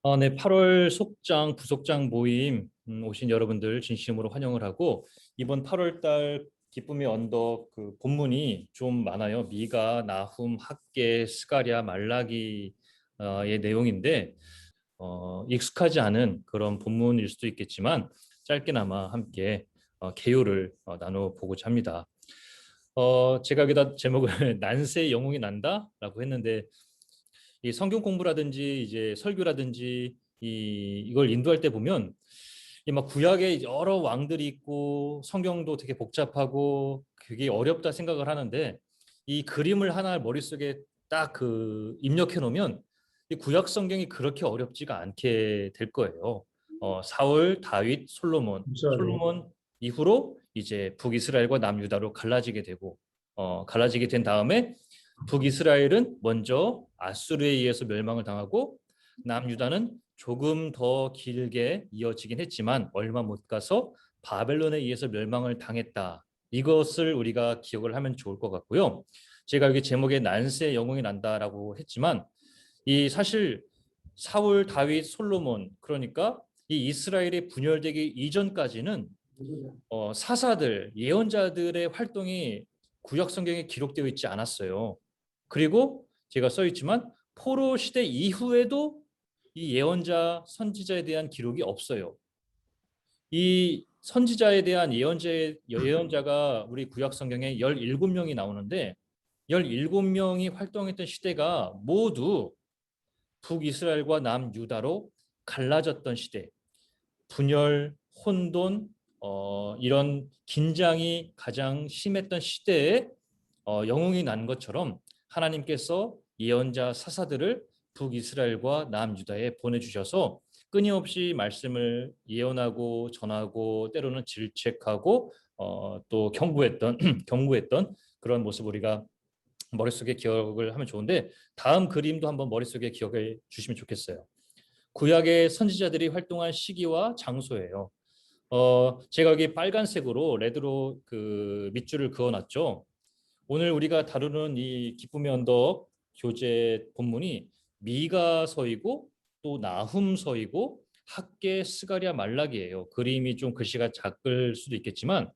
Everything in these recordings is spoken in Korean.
네, 8월 속장, 부속장 모임 오신 여러분들 진심으로 환영을 하고 이번 8월 달 기쁨의 언덕 그 본문이 좀 많아요. 미가, 나훔, 학개, 스가랴, 말라기의 내용인데 익숙하지 않은 그런 본문일 수도 있겠지만 짧게나마 함께 개요를 나눠보고자 합니다. 제가 여기다 제목을 난세의 영웅이 난다라고 했는데 이 성경 공부라든지 이제 설교라든지 이걸 인도할 때 보면 이 막 구약에 여러 왕들이 있고 성경도 되게 복잡하고 그게 어렵다 생각을 하는데 이 그림을 하나 머릿속에 딱 그 입력해 놓으면 이 구약 성경이 그렇게 어렵지가 않게 될 거예요. 사울, 다윗, 솔로몬, 진짜로. 솔로몬 이후로 이제 북이스라엘과 남유다로 갈라지게 되고 갈라지게 된 다음에 북이스라엘은 먼저 아수르에 의해서 멸망을 당하고 남유다는 조금 더 길게 이어지긴 했지만 얼마 못 가서 바벨론에 의해서 멸망을 당했다. 이것을 우리가 기억을 하면 좋을 것 같고요. 제가 여기 제목에 난세의 영웅이 난다라고 했지만 이 사실 사울, 다윗, 솔로몬 그러니까 이 이스라엘이 분열되기 이전까지는 사사들, 예언자들의 활동이 구약 성경에 기록되어 있지 않았어요. 그리고 제가 써 있지만 포로 시대 이후에도 이 예언자, 선지자에 대한 기록이 없어요. 이 선지자에 대한 예언자가 우리 구약 성경에 17명이 나오는데 17명이 활동했던 시대가 모두 북이스라엘과 남유다로 갈라졌던 시대, 분열, 혼돈, 이런 긴장이 가장 심했던 시대에 영웅이 난 것처럼 하나님께서 예언자 사사들을 북이스라엘과 남유다에 보내주셔서 끊임없이 말씀을 예언하고 전하고 때로는 질책하고 또 경고했던 경고했던 그런 모습 우리가 머릿속에 기억을 하면 좋은데 다음 그림도 한번 머릿속에 기억해 주시면 좋겠어요. 구약의 선지자들이 활동한 시기와 장소예요. 제가 여기 빨간색으로 레드로 그 밑줄을 그어놨죠. 오늘 우리가 다루는 이 기쁨의 언덕 교재 본문이 미가서이고 또 나훔서이고 학개, 스가랴, 말라기예요. 그림이 좀 글씨가 작을 수도 있겠지만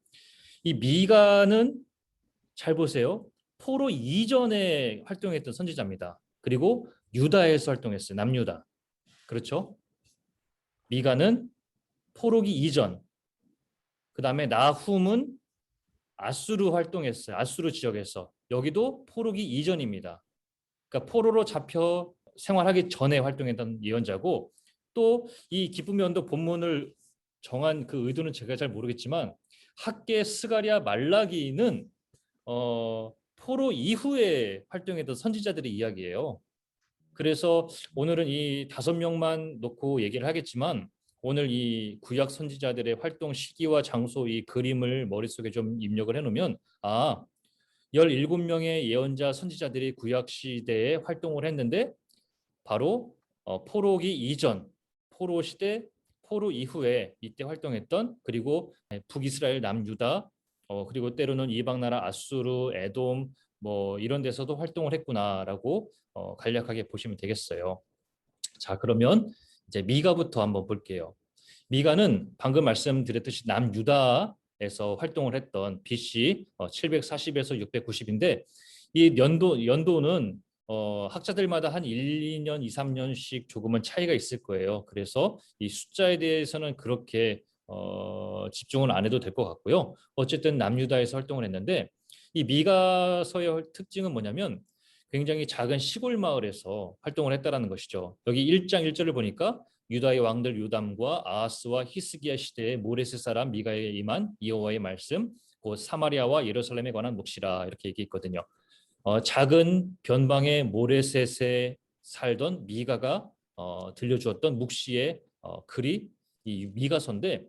이 미가는 잘 보세요. 포로 이전에 활동했던 선지자입니다. 그리고 유다에서 활동했어요. 남유다. 그렇죠? 미가는 포로기 이전. 그다음에 나훔은 아수르 활동했어요. 아수르 지역에서. 여기도 포로기 이전입니다. 그러니까 포로로 잡혀 생활하기 전에 활동했던 예언자고 또 이 기쁨의 언덕 본문을 정한 그 의도는 제가 잘 모르겠지만 학계 스가랴 말라기는 포로 이후에 활동했던 선지자들의 이야기예요. 그래서 오늘은 이 5명만 놓고 얘기를 하겠지만 오늘 이 구약 선지자들의 활동 시기와 장소 이 그림을 머릿속에 좀 입력을 해놓으면 17명의 예언자 선지자들이 구약 시대에 활동을 했는데 바로 포로기 이전, 포로 시대, 포로 이후에 이때 활동했던 그리고 북이스라엘 남유다 그리고 때로는 이방 나라 아수르, 에돔 뭐 이런 데서도 활동을 했구나라고 간략하게 보시면 되겠어요. 자, 그러면 이제 미가부터 한번 볼게요. 미가는 방금 말씀드렸듯이 남유다에서 활동을 했던 BC 740에서 690인데 이 연도는 학자들마다 한 1, 2년, 2, 3년씩 조금은 차이가 있을 거예요. 그래서 이 숫자에 대해서는 그렇게 집중을 안 해도 될 것 같고요. 어쨌든 남유다에서 활동을 했는데 이 미가서의 특징은 뭐냐면 굉장히 작은 시골 마을에서 활동을 했다라는 것이죠. 여기 1장 1절을 보니까 유다의 왕들 요담과 아하스와 히스기야 시대의 모레스 사람 미가에 임한 여호와의 말씀, 곧 사마리아와 예루살렘에 관한 묵시라 이렇게 얘기했거든요. 작은 변방의 모레셋에 살던 미가가 들려주었던 묵시의 글이 이 미가서인데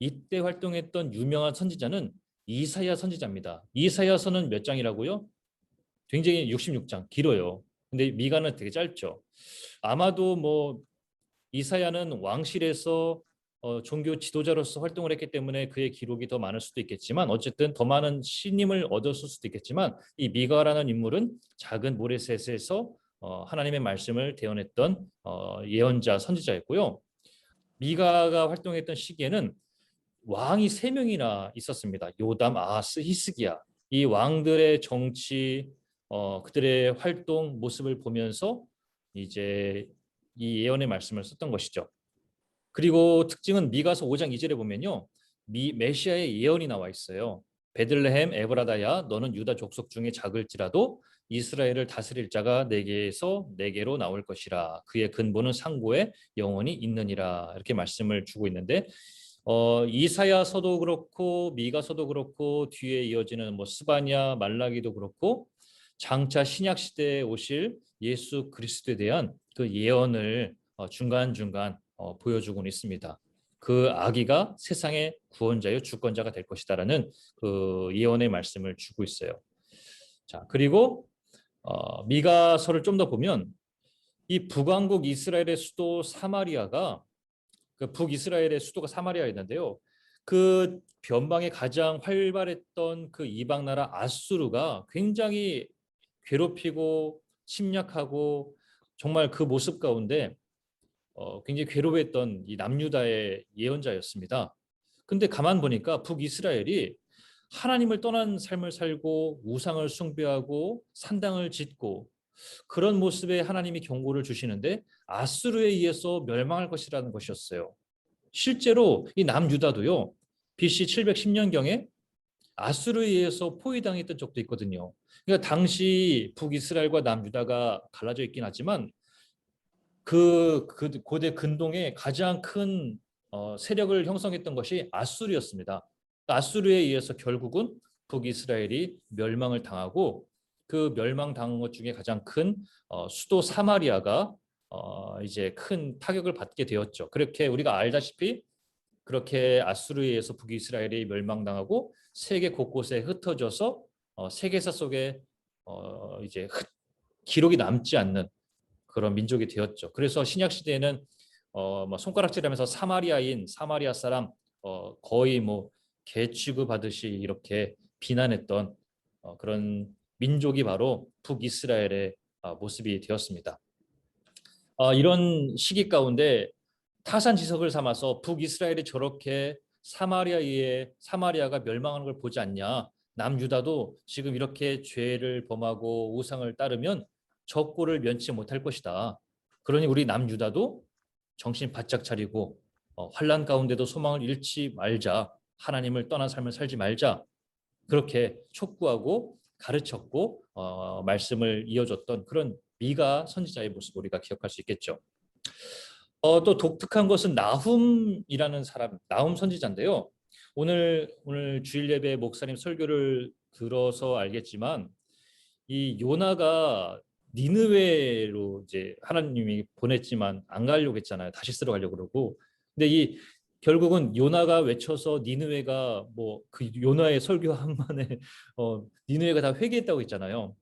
이때 활동했던 유명한 선지자는 이사야 선지자입니다. 이사야서는 몇 장이라고요? 굉장히 66장 길어요. 근데 미가는 되게 짧죠. 아마도 뭐 이사야는 왕실에서 종교 지도자로서 활동을 했기 때문에 그의 기록이 더 많을 수도 있겠지만 어쨌든 더 많은 신임을 얻었을 수도 있겠지만 이 미가라는 인물은 작은 모레셋에서 하나님의 말씀을 대언했던 예언자 선지자였고요. 미가가 활동했던 시기에는 왕이 세 명이나 있었습니다. 요담, 아하스, 히스기야. 이 왕들의 정치, 그들의 활동 모습을 보면서 이제 이 예언의 말씀을 썼던 것이죠. 그리고 특징은 미가서 5장 2절에 보면요, 메시아의 예언이 나와 있어요. 베들레헴 에브라다야, 너는 유다 족속 중에 작을지라도 이스라엘을 다스릴 자가 내게에서 내게로 나올 것이라. 그의 근본은 상고에 영원히 있느니라. 이렇게 말씀을 주고 있는데, 이사야서도 그렇고 미가서도 그렇고 뒤에 이어지는 뭐 스바냐, 말라기도 그렇고 장차 신약 시대에 오실 예수 그리스도에 대한 그 예언을 중간중간 보여주고는 있습니다. 그 아기가 세상의 구원자요 주권자가 될 것이다라는 그 예언의 말씀을 주고 있어요. 자, 그리고 미가서를 좀 더 보면 이 북왕국 이스라엘의 수도 사마리아가 그 북이스라엘의 수도가 사마리아였는데요. 그 변방에 가장 활발했던 그 이방 나라 아수르가 굉장히 괴롭히고 침략하고 정말 그 모습 가운데 굉장히 괴로워했던 이 남유다의 예언자였습니다. 근데 가만 보니까 북이스라엘이 하나님을 떠난 삶을 살고 우상을 숭배하고 산당을 짓고 그런 모습에 하나님이 경고를 주시는데 아수르에 의해서 멸망할 것이라는 것이었어요. 실제로 이 남유다도요. BC 710년경에 아수르에 의해서 포위당했던 적도 있거든요. 그러니까 당시 북이스라엘과 남유다가 갈라져 있긴 하지만 그 고대 근동에 가장 큰 세력을 형성했던 것이 아수르였습니다. 아수르에 의해서 결국은 북이스라엘이 멸망을 당하고 그 멸망당한 것 중에 가장 큰 수도 사마리아가 이제 큰 타격을 받게 되었죠. 그렇게 우리가 알다시피 그렇게 아수르에 의해서 북이스라엘이 멸망당하고 세계 곳곳에 흩어져서 세계사 속에 이제 기록이 남지 않는 그런 민족이 되었죠. 그래서 신약 시대에는 뭐 손가락질하면서 사마리아인 사마리아 사람 거의 뭐 개 취급하듯이 이렇게 비난했던 그런 민족이 바로 북이스라엘의 모습이 되었습니다. 이런 시기 가운데 타산지석을 삼아서 북이스라엘이 저렇게 사마리아가 멸망하는 걸 보지 않냐. 남유다도 지금 이렇게 죄를 범하고 우상을 따르면 저 꼴을 면치 못할 것이다. 그러니 우리 남유다도 정신 바짝 차리고 환난 가운데도 소망을 잃지 말자. 하나님을 떠난 삶을 살지 말자. 그렇게 촉구하고 가르쳤고 말씀을 이어줬던 그런 미가 선지자의 모습을 우리가 기억할 수 있겠죠. 또 독특한 것은 나훔이라는 사람, 나훔 선지자인데요. 오늘 주일 예배 목사님 설교를 들어서 알겠지만 이 요나가 니느웨로 이제 하나님이 보냈지만 안 가려고 했잖아요. 다시스로 가려고 그러고. 근데 이 결국은 요나가 외쳐서 니느웨가 뭐 그 요나의 설교 한 번에 니느웨가 다 회개했다고 했잖아요.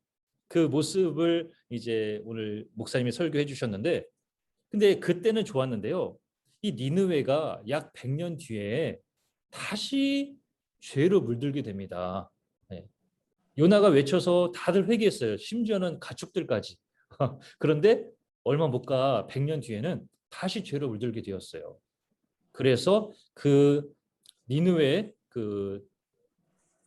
그 모습을 이제 오늘 목사님이 설교해 주셨는데 근데 그때는 좋았는데요. 이 니느웨가 약 100년 뒤에 다시 죄로 물들게 됩니다. 네. 요나가 외쳐서 다들 회개했어요. 심지어는 가축들까지. 그런데 얼마 못 가 100년 뒤에는 다시 죄로 물들게 되었어요. 그래서 그 니느웨 그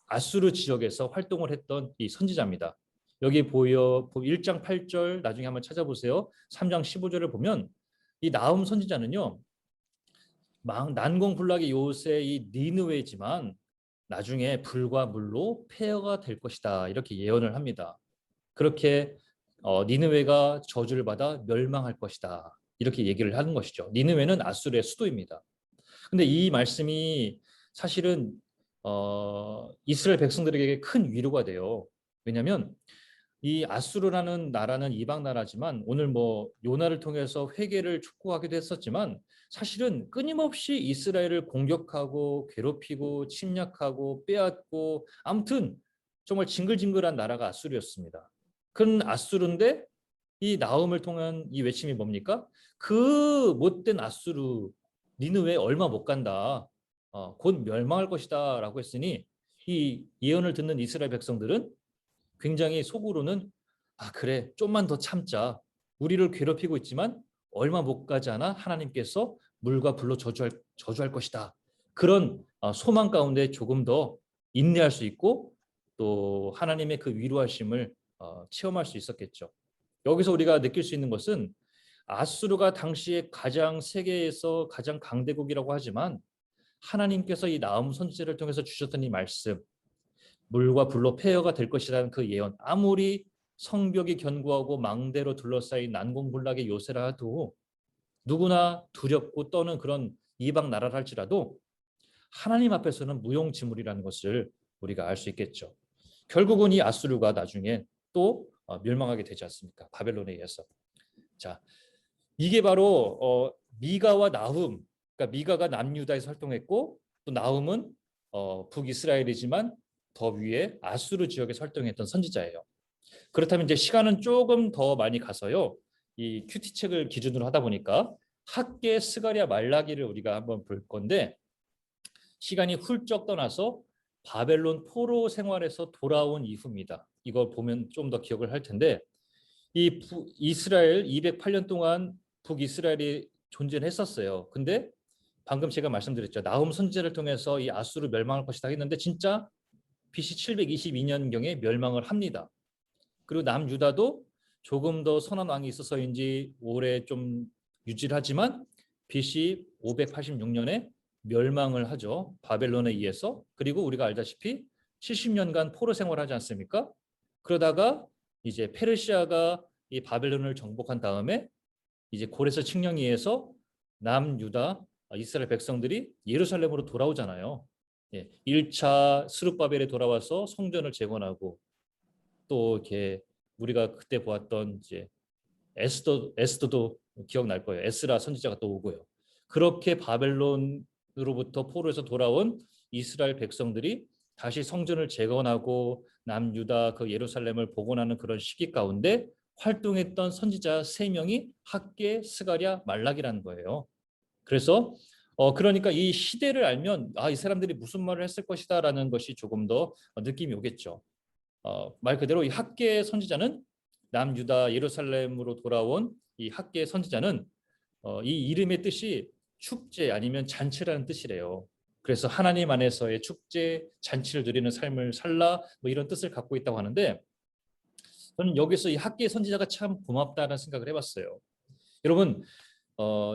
아수르 지역에서 활동을 했던 이 선지자입니다. 여기 보여 1장 8절 나중에 한번 찾아보세요. 3장 15절을 보면 이 나훔 선지자는요. 난공불락의 요새 이 니느웨지만 나중에 불과 물로 폐허가 될 것이다. 이렇게 예언을 합니다. 그렇게 니느웨가 저주를 받아 멸망할 것이다. 이렇게 얘기를 하는 것이죠. 니느웨는 아수르의 수도입니다. 근데 이 말씀이 사실은 이스라엘 백성들에게 큰 위로가 돼요. 왜냐하면 이 아수르라는 나라는 이방 나라지만 오늘 뭐 요나를 통해서 회개를 촉구하기도 했었지만 사실은 끊임없이 이스라엘을 공격하고 괴롭히고 침략하고 빼앗고 아무튼 정말 징글징글한 나라가 아수르였습니다. 큰 아수르인데 이 나훔을 통한 이 외침이 뭡니까? 그 못된 아수르 니느웨 얼마 못 간다. 곧 멸망할 것이다 라고 했으니 이 예언을 듣는 이스라엘 백성들은 굉장히 속으로는 그래 좀만 더 참자. 우리를 괴롭히고 있지만 얼마 못 가지 않아 하나님께서 물과 불로 저주할 것이다. 그런 소망 가운데 조금 더 인내할 수 있고 또 하나님의 그 위로하심을 체험할 수 있었겠죠. 여기서 우리가 느낄 수 있는 것은 아수르가 당시에 가장 세계에서 가장 강대국이라고 하지만 하나님께서 이 나음 선지자를 통해서 주셨던 이 말씀, 물과 불로 폐허가 될 것이라는 그 예언, 아무리 성벽이 견고하고 망대로 둘러싸인 난공불락의 요새라 해도 누구나 두렵고 떠는 그런 이방 나라를 할지라도 하나님 앞에서는 무용지물이라는 것을 우리가 알 수 있겠죠. 결국은 이 아수르가 나중에 또 멸망하게 되지 않습니까? 바벨론에 의해서. 자, 이게 바로 미가와 나훔, 그러니까 미가가 남유다에서 활동했고 또 나훔은 북이스라엘이지만 더 위에 아수르 지역에서 활동했던 선지자예요. 그렇다면 이제 시간은 조금 더 많이 가서요. 이 큐티 책을 기준으로 하다 보니까 학계, 스가랴, 말라기를 우리가 한번 볼 건데 시간이 훌쩍 떠나서 바벨론 포로 생활에서 돌아온 이후입니다. 이걸 보면 좀 더 기억을 할 텐데 이 이스라엘 208년 동안 북이스라엘이 존재했었어요. 근데 방금 제가 말씀드렸죠. 나훔 선지자를 통해서 이 아수르 멸망할 것이다 했는데 진짜 BC 722년경에 멸망을 합니다. 그리고 남유다도 조금 더 선한 왕이 있어서인지 오래 좀 유지를 하지만 BC 586년에 멸망을 하죠. 바벨론에 의해서. 그리고 우리가 알다시피 70년간 포로 생활하지 않습니까? 그러다가 이제 페르시아가 이 바벨론을 정복한 다음에 이제 고레스 칙령에 의해서 남유다 이스라엘 백성들이 예루살렘으로 돌아오잖아요. 예, 1차 스룹바벨에 돌아와서 성전을 재건하고 또 이렇게 우리가 그때 보았던 이제 에스더도 기억날 거예요. 에스라 선지자가 또 오고요. 그렇게 바벨론으로부터 포로에서 돌아온 이스라엘 백성들이 다시 성전을 재건하고 남유다 그 예루살렘을 복원하는 그런 시기 가운데 활동했던 선지자 3명이 학계, 스가랴, 말락이라는 거예요. 그래서 그러니까 이 시대를 알면 이 사람들이 무슨 말을 했을 것이다라는 것이 조금 더 느낌이 오겠죠. 말 그대로 이 학계 선지자는 남유다 예루살렘으로 돌아온 이 학계 선지자는 이 이름의 뜻이 축제 아니면 잔치라는 뜻이래요. 그래서 하나님 안에서의 축제, 잔치를 누리는 삶을 살라 뭐 이런 뜻을 갖고 있다고 하는데 저는 여기서 이 학계 선지자가 참 고맙다는 생각을 해봤어요. 여러분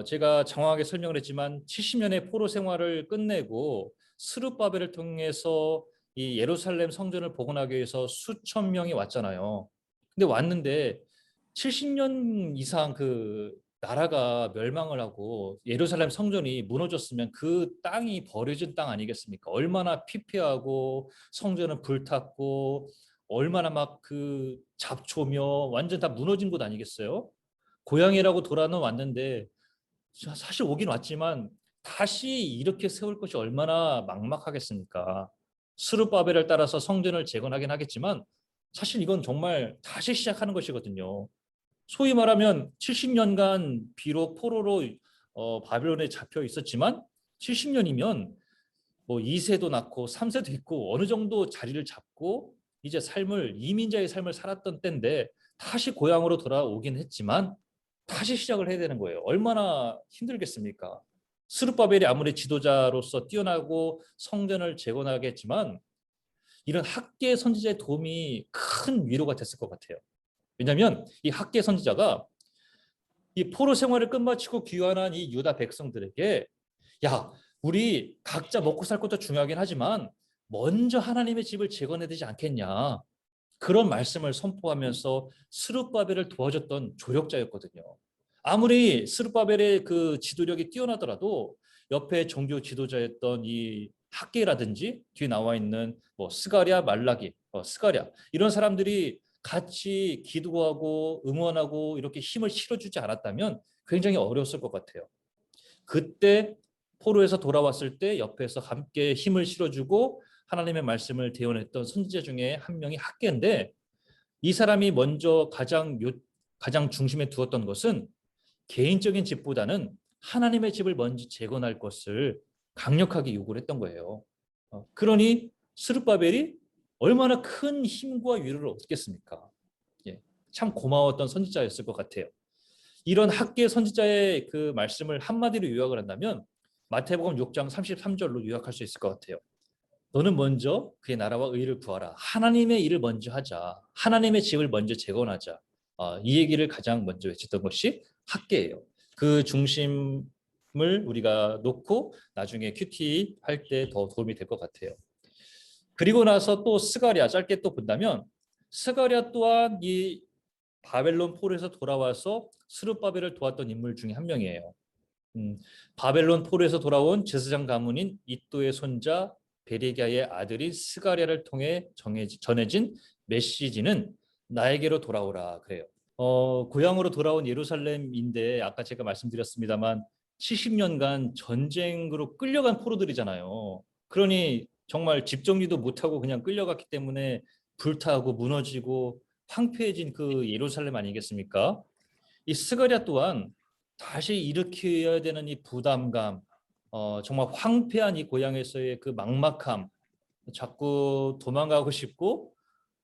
제가 장황하게 설명을 했지만 70년의 포로 생활을 끝내고 스룹바벨을 통해서 이 예루살렘 성전을 복원하기 위해서 수천 명이 왔잖아요. 근데 왔는데 70년 이상 그 나라가 멸망을 하고 예루살렘 성전이 무너졌으면 그 땅이 버려진 땅 아니겠습니까? 얼마나 피폐하고 성전은 불탔고 얼마나 막 그 잡초며 완전 다 무너진 곳 아니겠어요? 고향이라고 돌아는 왔는데 사실 오긴 왔지만 다시 이렇게 세울 것이 얼마나 막막하겠습니까? 스룹바벨을 따라서 성전을 재건하긴 하겠지만 사실 이건 정말 다시 시작하는 것이거든요. 소위 말하면 70년간 비록 포로로 바벨론에 잡혀 있었지만 70년이면 뭐 2세도 낳고 3세도 있고 어느 정도 자리를 잡고 이제 이민자의 삶을 살았던 때인데 다시 고향으로 돌아오긴 했지만 다시 시작을 해야 되는 거예요. 얼마나 힘들겠습니까? 스룹바벨이 아무리 지도자로서 뛰어나고 성전을 재건하겠지만 이런 학계 선지자의 도움이 큰 위로가 됐을 것 같아요. 왜냐하면 이 학계 선지자가 이 포로 생활을 끝마치고 귀환한 이 유다 백성들에게 야, 우리 각자 먹고 살 것도 중요하긴 하지만 먼저 하나님의 집을 재건해야 되지 않겠냐. 그런 말씀을 선포하면서 스룹바벨을 도와줬던 조력자였거든요. 아무리 스룹바벨의 그 지도력이 뛰어나더라도 옆에 종교 지도자였던 이 학계라든지 뒤에 나와 있는 뭐 스가랴, 말라기, 스가랴 이런 사람들이 같이 기도하고 응원하고 이렇게 힘을 실어주지 않았다면 굉장히 어려웠을 것 같아요. 그때 포로에서 돌아왔을 때 옆에서 함께 힘을 실어주고 하나님의 말씀을 대언했던 선지자 중에 한 명이 학계인데 이 사람이 먼저 가장 중심에 두었던 것은 개인적인 집보다는 하나님의 집을 먼저 재건할 것을 강력하게 요구를 했던 거예요. 그러니 스룹바벨이 얼마나 큰 힘과 위로를 얻겠습니까? 예, 참 고마웠던 선지자였을 것 같아요. 이런 학계 선지자의 그 말씀을 한마디로 요약을 한다면 마태복음 6장 33절로 요약할 수 있을 것 같아요. 너는 먼저 그의 나라와 의를 구하라. 하나님의 일을 먼저 하자. 하나님의 집을 먼저 재건하자. 이 얘기를 가장 먼저 외쳤던 것이 학계예요. 그 중심을 우리가 놓고 나중에 큐티 할 때 더 도움이 될 것 같아요. 그리고 나서 또 스가랴 짧게 또 본다면 스가랴 또한 이 바벨론 포로에서 돌아와서 스룹바벨을 도왔던 인물 중에 한 명이에요. 바벨론 포로에서 돌아온 제사장 가문인 이또의 손자 베레기야의 아들인 스가랴를 통해 전해진 메시지는 나에게로 돌아오라 그래요. 고향으로 돌아온 예루살렘인데 아까 제가 말씀드렸습니다만 70년간 전쟁으로 끌려간 포로들이잖아요. 그러니 정말 집 정리도 못하고 그냥 끌려갔기 때문에 불타고 무너지고 황폐해진 그 예루살렘 아니겠습니까? 이 스가랴 또한 다시 일으켜야 되는 이 부담감, 정말 황폐한 이 고향에서의 그 막막함, 자꾸 도망가고 싶고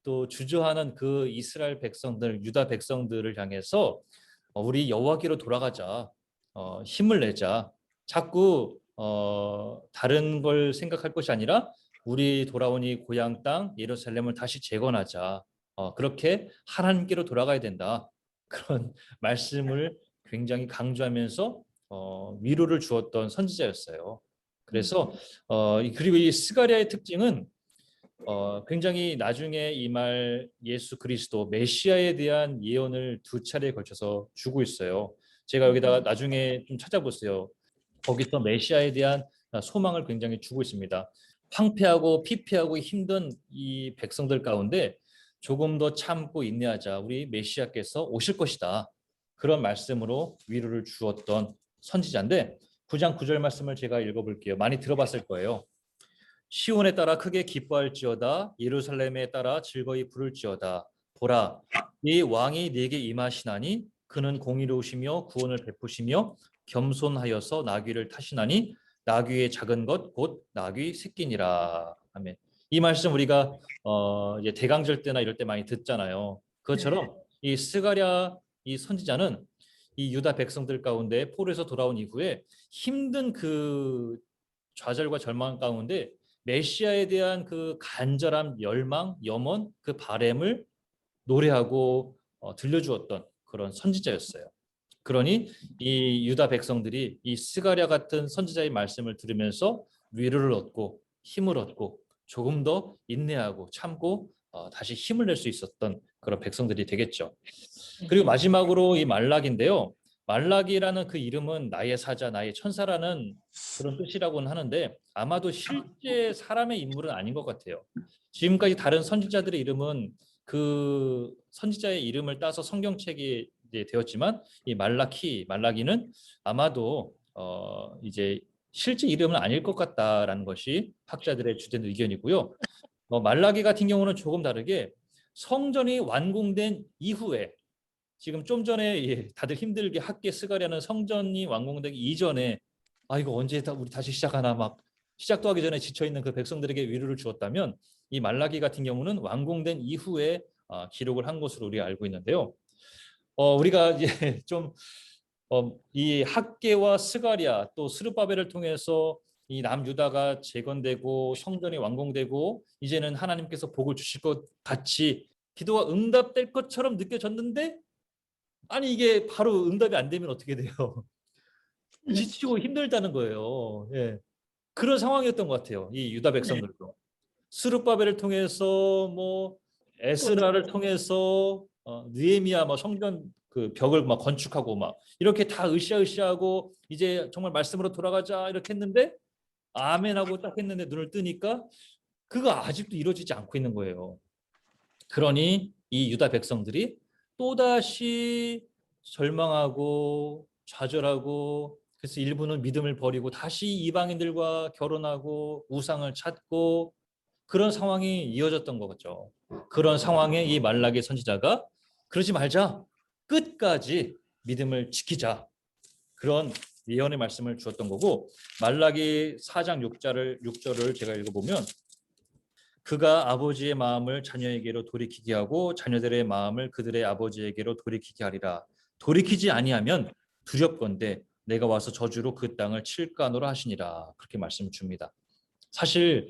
또 주저하는 그 이스라엘 백성들, 유다 백성들을 향해서 우리 여호와께로 돌아가자, 힘을 내자. 자꾸 다른 걸 생각할 것이 아니라 우리 돌아온 이 고향 땅 예루살렘을 다시 재건하자. 그렇게 하나님께로 돌아가야 된다. 그런 말씀을 굉장히 강조하면서 위로를 주었던 선지자였어요. 그래서 그리고 이 스가랴의 특징은 굉장히 나중에 이 말 예수 그리스도 메시아에 대한 예언을 두 차례에 걸쳐서 주고 있어요. 제가 여기다가 나중에 좀 찾아보세요. 거기서 메시아에 대한 소망을 굉장히 주고 있습니다. 황폐하고 피폐하고 힘든 이 백성들 가운데 조금 더 참고 인내하자. 우리 메시아께서 오실 것이다. 그런 말씀으로 위로를 주었던 선지자인데 9장 9절 말씀을 제가 읽어볼게요. 많이 들어봤을 거예요. 시온에 따라 크게 기뻐할지어다. 예루살렘에 따라 즐거이 부를지어다. 보라, 이 왕이 네게 임하시나니 그는 공의로우시며 구원을 베푸시며 겸손하여서 나귀를 타시나니 나귀의 작은 것 곧 나귀 새끼니라. 아멘. 이 말씀 우리가 이제 대강절 때나 이럴 때 많이 듣잖아요. 그것처럼 이 스가랴 이 선지자는 이 유다 백성들 가운데 포로에서 돌아온 이후에 힘든 그 좌절과 절망 가운데 메시아에 대한 그 간절한 열망, 염원, 그 바램을 노래하고 들려주었던 그런 선지자였어요. 그러니 이 유다 백성들이 이 스가랴 같은 선지자의 말씀을 들으면서 위로를 얻고 힘을 얻고 조금 더 인내하고 참고 다시 힘을 낼 수 있었던 그런 백성들이 되겠죠. 그리고 마지막으로 이 말락인데요. 말락이라는 그 이름은 나의 사자, 나의 천사라는 그런 뜻이라고는 하는데 아마도 실제 사람의 인물은 아닌 것 같아요. 지금까지 다른 선지자들의 이름은 그 선지자의 이름을 따서 성경책이 이제 되었지만 이 말라기는 아마도 이제 실제 이름은 아닐 것 같다라는 것이 학자들의 주된 의견이고요. 말라기 같은 경우는 조금 다르게 성전이 완공된 이후에 지금 좀 전에 다들 힘들게 학계 스가랴는 성전이 완공되기 이전에 이거 언제 우리 다시 시작하나 막 시작도 하기 전에 지쳐 있는 그 백성들에게 위로를 주었다면 이 말라기 같은 경우는 완공된 이후에 기록을 한 것으로 우리가 알고 있는데요. 우리가 이제 좀 이 학계와 스가랴 또 스룹바벨을 통해서 이 남유다가 재건되고 성전이 완공되고 이제는 하나님께서 복을 주실 것 같이 기도가 응답될 것처럼 느껴졌는데 아니 이게 바로 응답이 안 되면 어떻게 돼요? 지치고 힘들다는 거예요. 예. 그런 상황이었던 것 같아요. 이 유다 백성들도 스룹바벨을 통해서 뭐 에스라를 통해서 느헤미야 뭐 성전 그 벽을 막 건축하고 막 이렇게 다 으쌰으쌰하고 이제 정말 말씀으로 돌아가자 이렇게 했는데 아멘하고 딱 했는데 눈을 뜨니까 그거 아직도 이루어지지 않고 있는 거예요. 그러니 이 유다 백성들이 또다시 절망하고 좌절하고 그래서 일부는 믿음을 버리고 다시 이방인들과 결혼하고 우상을 찾고 그런 상황이 이어졌던 거죠. 그런 상황에 이 말라기 선지자가 그러지 말자. 끝까지 믿음을 지키자. 그런 예언의 말씀을 주었던 거고 말라기 4장 6절을 제가 읽어보면 그가 아버지의 마음을 자녀에게로 돌이키게 하고 자녀들의 마음을 그들의 아버지에게로 돌이키게 하리라. 돌이키지 아니하면 두렵건대 내가 와서 저주로 그 땅을 칠간으로 하시니라. 그렇게 말씀을 줍니다. 사실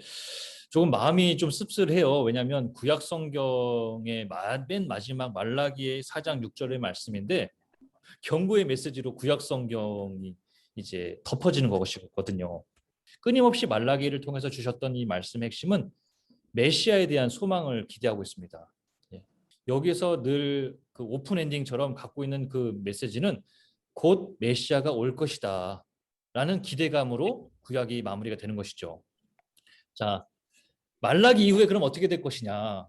조금 마음이 좀 씁쓸해요. 왜냐하면 구약 성경의 맨 마지막 말라기의 4장 6절의 말씀인데 경고의 메시지로 구약 성경이 이제 덮어지는 것이거든요. 끊임없이 말라기를 통해서 주셨던 이 말씀의 핵심은 메시아에 대한 소망을 기대하고 있습니다. 예. 여기서 늘 그 오픈 엔딩처럼 갖고 있는 그 메시지는 곧 메시아가 올 것이다 라는 기대감으로 구약이 마무리가 되는 것이죠. 자, 말라기 이후에 그럼 어떻게 될 것이냐?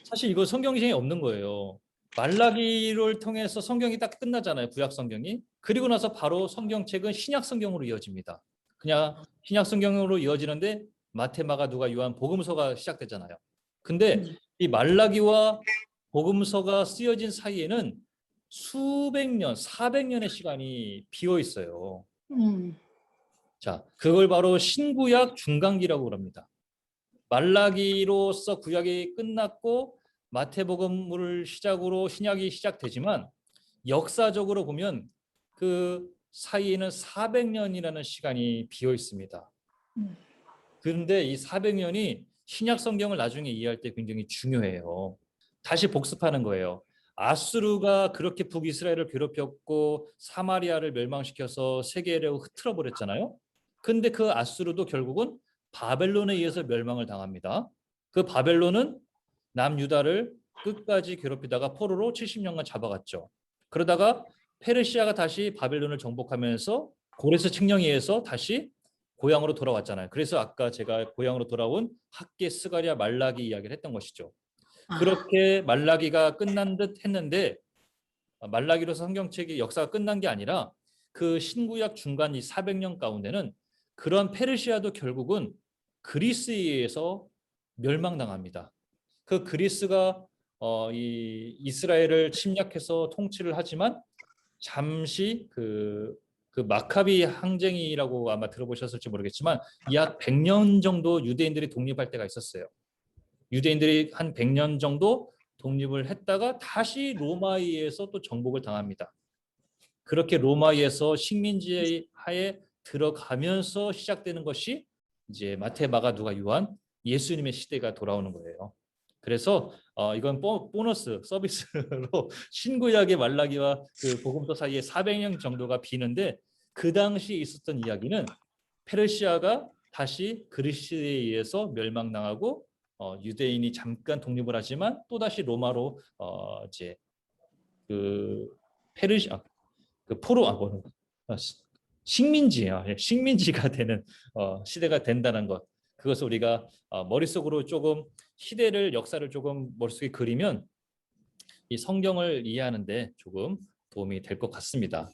사실 이거 성경에 없는 거예요. 말라기를 통해서 성경이 딱 끝나잖아요. 구약 성경이. 그리고 나서 바로 성경책은 신약 성경으로 이어집니다. 그냥 신약 성경으로 이어지는데 마태, 마가, 누가, 요한, 복음서가 시작되잖아요. 근데 이 말라기와 복음서가 쓰여진 사이에는 수백 년, 400년의 시간이 비어 있어요. 자, 그걸 바로 신구약 중간기라고 합니다. 말라기로서 구약이 끝났고 마태복음을 시작으로 신약이 시작되지만 역사적으로 보면 그 사이에는 400년이라는 시간이 비어 있습니다. 그런데 이 400년이 신약 성경을 나중에 이해할 때 굉장히 중요해요. 다시 복습하는 거예요. 아수르가 그렇게 북이스라엘을 괴롭혔고 사마리아를 멸망시켜서 세계를 흐트러 버렸잖아요. 근데 그 아수르도 결국은 바벨론에 의해서 멸망을 당합니다. 그 바벨론은 남유다를 끝까지 괴롭히다가 포로로 70년간 잡아갔죠. 그러다가 페르시아가 다시 바벨론을 정복하면서 고레스 칙령에 의해서 다시 고향으로 돌아왔잖아요. 그래서 아까 제가 고향으로 돌아온 학계, 스가랴, 말라기 이야기를 했던 것이죠. 그렇게 말라기가 끝난 듯 했는데 말라기로서 성경책의 역사가 끝난 게 아니라 그 신구약 중간 이 400년 가운데는 그런 페르시아도 결국은 그리스에 의해서 멸망당합니다. 그 그리스가 이 이스라엘을 침략해서 통치를 하지만 잠시 그 마카비 항쟁이라고 아마 들어보셨을지 모르겠지만 약 100년 정도 유대인들이 독립할 때가 있었어요. 유대인들이 한 100년 정도 독립을 했다가 다시 로마에 의해서 또 정복을 당합니다. 그렇게 로마에서 식민지 하에 들어가면서 시작되는 것이 이제 마태, 마가, 누가, 요한 예수님의 시대가 돌아오는 거예요. 그래서 이건 보너스 서비스로 신구약의 말라기와 그 복음서 사이에 400년 정도가 비는데 그 당시 있었던 이야기는 페르시아가 다시 그리스에 의해서 멸망당하고 유대인이 잠깐 독립을 하지만 또 다시 로마로 이제 그 페르시아 그 포로 식민지야 식민지가 되는 시대가 된다는 것. 그것을 우리가 머릿속으로 조금 시대를 역사를 조금 머릿속에 그리면 이 성경을 이해하는데 조금 도움이 될 것 같습니다.